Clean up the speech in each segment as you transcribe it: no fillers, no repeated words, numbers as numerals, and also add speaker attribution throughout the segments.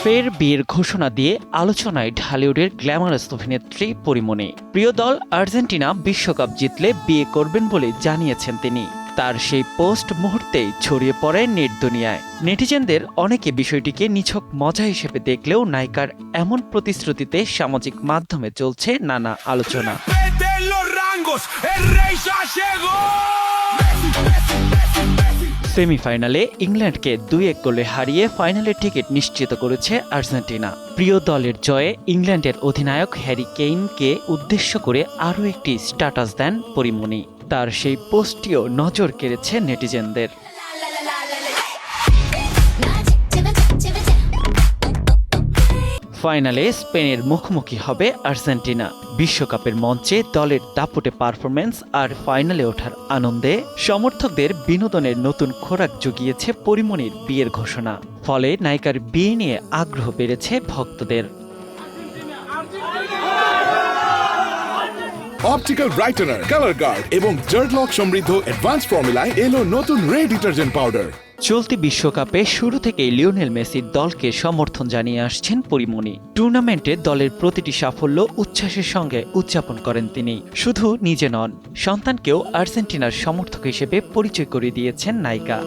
Speaker 1: ফের বিয়ের ঘোষণা দিয়ে আলোচনায় ঢালিউডের গ্ল্যামারাস অভিনেত্রী পরিমণি। প্রিয় দল আর্জেন্টিনা বিশ্বকাপ জিতলে বিয়ে করবেন বলে জানিয়েছেন তিনি। তার সেই পোস্ট মুহূর্তেই ছড়িয়ে পড়ে নেট দুনিয়ায়। নেটিজেনদের অনেকে বিষয়টিকে নিছক মজা হিসেবে দেখলেও নায়িকার এমন প্রতিশ্রুতিতে সামাজিক মাধ্যমে চলছে নানা আলোচনা। সেমিফাইনালে ইংল্যান্ডকে 2-1 গোলে হারিয়ে ফাইনালের টিকিট নিশ্চিত করেছে আর্জেন্টিনা। প্রিয় দলের জয়ে ইংল্যান্ডের অধিনায়ক হ্যারি কেইনকে উদ্দেশ্য করে আরও একটি স্ট্যাটাস দেন পরিমণি। তার সেই পোস্টটিও নজর কেড়েছে নেটিজেনদের। ফাইনালে স্পেনের মুখোমুখি হবে আর্জেন্টিনা। বিশ্বকাপের মঞ্চে দলের দাপুটে পারফরম্যান্স আর ফাইনালে ওঠার আনন্দে সমর্থকদের বিনোদনের নতুন খোরাক জুগিয়েছে পরিমণির বিয়ের ঘোষণা। ফলে নায়িকার বিয়ে নিয়ে আগ্রহ বেড়েছে ভক্তদের।
Speaker 2: অপটিক্যাল ব্রাইটেনার, কালার গার্ড এবং জার্ট লক সমৃদ্ধ অ্যাডভান্স ফর্মুলায় এলো নতুন রে ডিটারজেন্ট পাউডার।
Speaker 1: চলতি বিশ্বকাপে শুরু থেকেই লিওনেল মেসির দলকে সমর্থন জানিয়ে আসছেন পরিমণি। টুর্নামেন্টে দলের প্রতিটি সাফল্য উচ্ছ্বাসের সঙ্গে উদযাপন করেন তিনি। শুধু নিজে নন, সন্তানকেও আর্জেন্টিনার সমর্থক হিসেবে পরিচয় করিয়ে দিয়েছেন নায়িকা।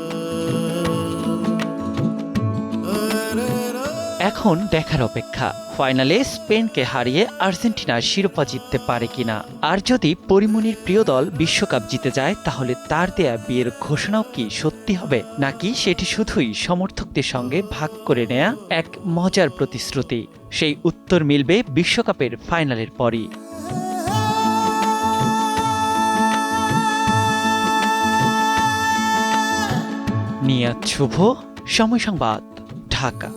Speaker 1: এখন দেখার অপেক্ষা, ফাইনালে স্পেনকে হারিয়ে আর্জেন্টিনা শিরোপা জিততে পারে কিনা। আর যদি পরিমণির প্রিয় দল বিশ্বকাপ জিতে যায়, তাহলে তার দেয়া বিয়ের ঘোষণাও কি সত্যি হবে, নাকি সেটি শুধুই সমর্থকদের সঙ্গে ভাগ করে নেয়া এক মজার প্রতিশ্রুতি? সেই উত্তর মিলবে বিশ্বকাপের ফাইনালের পরই। নিয়াত শুভ, সময় সংবাদ, ঢাকা।